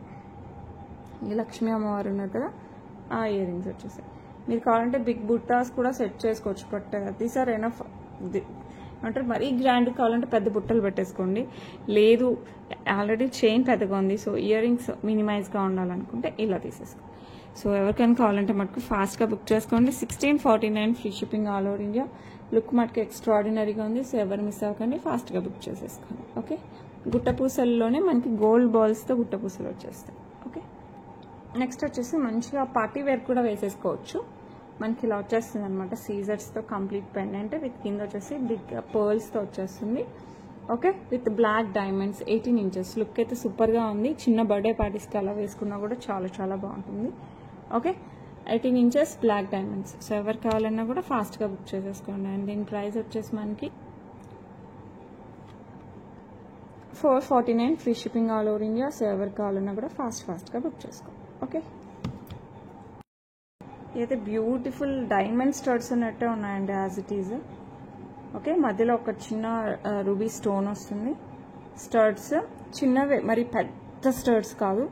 ఈ లక్ష్మీ అమ్మవారు ఉన్నారు కదా, ఆ ఇయర్ రింగ్స్ వచ్చేసాయి. మీరు కావాలంటే బిగ్ బుట్టాస్ కూడా సెట్ చేసుకోవచ్చు, బట్ దీస్ ఆర్ ఎనఫ్. అంటే మరీ గ్రాండ్ కావాలంటే పెద్ద బుట్టలు పెట్టేసుకోండి. లేదు ఆల్రెడీ చైన్ పెద్దగా ఉంది, సో ఇయర్ రింగ్స్ మినిమైజ్గా ఉండాలనుకుంటే ఇలా తీసేసుకోండి. సో ఎవరికైనా కావాలంటే మటుకు ఫాస్ట్గా బుక్ చేసుకోండి. 1649 free shipping all over India. Look మటుకు ఎక్స్ట్రాడినరీగా ఉంది. సో ఎవరు మిస్ అవ్వకండి, ఫాస్ట్గా బుక్ చేసేసుకోండి. ఓకే, గుట్టపూసల్లోనే మనకి గోల్డ్ బాల్స్తో గుట్టపూసలు వచ్చేస్తాయి. ఓకే, నెక్స్ట్ వచ్చేసి మంచిగా పార్టీ వేర్ కూడా వేసేసుకోవచ్చు. మనకి ఇలా వచ్చేస్తుంది అనమాట, సీజర్స్తో కంప్లీట్ పెండెంట్ విత్ కింద వచ్చేసి బిగ్ పర్ల్స్తో వచ్చేస్తుంది. Okay, with black diamonds 18 inches. Look అయితే సూపర్గా ఉంది. చిన్న బర్త్డే పార్టీస్కి అలా వేసుకున్నా కూడా చాలా బాగుంటుంది. Okay, 18 inches black diamonds. So ఎవరు కావాలన్నా కూడా ఫాస్ట్గా బుక్ చేసేసుకోండి. అండ్ దీని ప్రైస్ వచ్చేసి మనకి 449 free shipping all over India. So ఎవరు కావాలన్నా కూడా ఫాస్ట్గా బుక్ చేసుకోండి. ఓకే, అయితే బ్యూటిఫుల్ డైమండ్ స్టడ్స్ ఉన్నట్టే ఉన్నాయండి యాజ్ ఇట్ ఈజ్. ఓకే, మధ్యలో ఒక చిన్న రూబీ స్టోన్ వస్తుంది. స్టడ్స్ చిన్నవే, మరి పెద్ద స్టడ్స్ కాదు,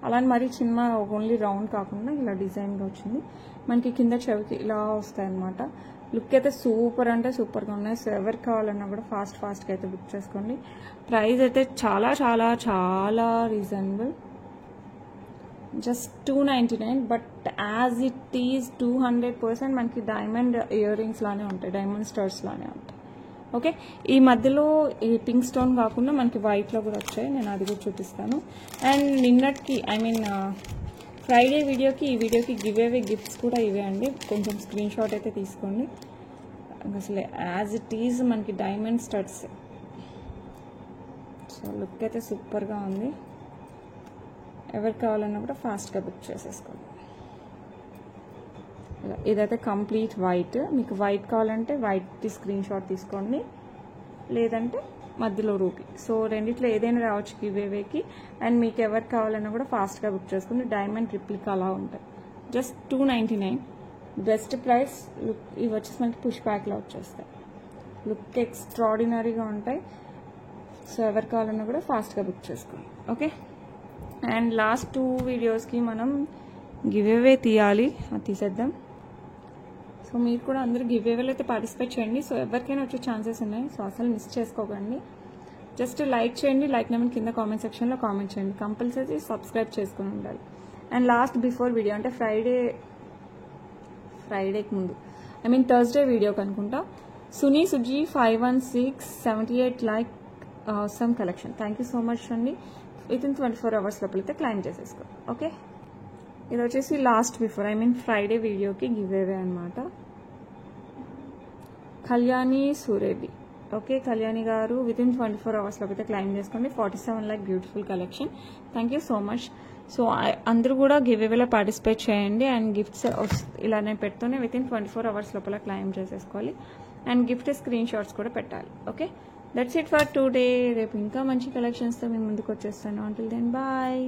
అలానే మరి చిన్న ఓన్లీ రౌండ్ కాకుండా ఇలా డిజైన్గా వచ్చింది. మనకి కింద చెవికి ఇలా వస్తాయి అనమాట. లుక్ అయితే సూపర్ అంటే సూపర్గా ఉన్నాయి. సో ఎవరు కావాలన్నా కూడా ఫాస్ట్గా అయితే బుక్ చేసుకోండి. ప్రైస్ అయితే చాలా reasonable, just 299. But as it is 200% మనకి డైమండ్ ఇయర్ రింగ్స్ లానే ఉంటాయి, డైమండ్ స్టడ్స్ లానే ఉంటాయి. ఓకే, ఈ మధ్యలో ఈ పింక్ స్టోన్ కాకుండా మనకి వైట్లో కూడా వచ్చాయి, నేను అది కూడా చూపిస్తాను. అండ్ నిన్నటికి ఫ్రైడే వీడియోకి ఈ వీడియోకి గివ్ అవే గిఫ్ట్స్ కూడా ఇవే అండి. కొంచెం స్క్రీన్ షాట్ అయితే తీసుకోండి. అసలు యాజ్ ఇట్ ఈజ్ మనకి డైమండ్ స్టడ్స్. సో లుక్ అయితే సూపర్గా ఉంది. ఎవరు కావాలన్నా కూడా ఫాస్ట్గా బుక్ చేసేసుకోండి. ఇదైతే కంప్లీట్ వైట్. మీకు వైట్ కావాలంటే వైట్ స్క్రీన్ షాట్ తీసుకోండి, లేదంటే మధ్యలో రూపీ. సో రెండిట్లో ఏదైనా రావచ్చు గివేవేకి. అండ్ మీకు ఎవరు కావాలన్నా కూడా ఫాస్ట్గా బుక్ చేసుకోండి. డైమండ్ రిప్లిక్ అలా ఉంటాయి. Just 299 best price. లుక్ ఇవి వచ్చేసి మనకి పుష్ బ్యాక్లో వచ్చేస్తాయి. లుక్ ఎక్స్ట్రాడినరీగా ఉంటాయి. సో ఎవరు కావాలన్నా కూడా ఫాస్ట్గా బుక్ చేసుకోండి. ఓకే, అండ్ లాస్ట్ 2 వీడియోస్కి మనం గివేవే తీయాలి, అది తీసేద్దాం. సో మీరు కూడా అందరూ గివేవేలో అయితే పార్టిసిపేట్ చేయండి. సో ఎవరికైనా వచ్చే ఛాన్సెస్ ఉన్నాయి, సో అసలు మిస్ చేసుకోకండి. జస్ట్ లైక్ చేయండి, లైక్ నెంబర్ కింద కామెంట్ సెక్షన్లో కామెంట్ చేయండి. కంపల్సరీ సబ్స్క్రైబ్ చేసుకుని ఉండాలి. అండ్ లాస్ట్ బిఫోర్ వీడియో అంటే ఫ్రైడేకి ముందు, థర్స్డే వీడియోకి అనుకుంటా, Suni Suji 51678 like some collection. Thank you so much అండి. వితిన్ 24 hours లోపలైతే క్లైమ్ చేసేసుకో. ఓకే, ఇది వచ్చేసి లాస్ట్ బిఫోర్ ఫ్రైడే వీడియోకి గివ్ అవే అనమాట. కళ్యాణి సురేబి. ఓకే, కళ్యాణి గారు వితిన్ 24 hours లోపైతే క్లైమ్ చేసుకోండి. 47 like beautiful collection. Thank you so much. So అందరూ కూడా గివ్ అవేలో పార్టిసిపేట్ చేయండి అండ్ గిఫ్ట్స్ ఇలా నేను పెడుతూనే వితిన్ 24 hours లోపల క్లెయిమ్ చేసేసుకోవాలి అండ్ గిఫ్ట్ స్క్రీన్ షాట్స్ కూడా పెట్టాలి. Okay, that's it for today. రేపు ఇంకా మంచి కలెక్షన్స్తో మేము ముందుకు వచ్చేస్తాను. Until then bye.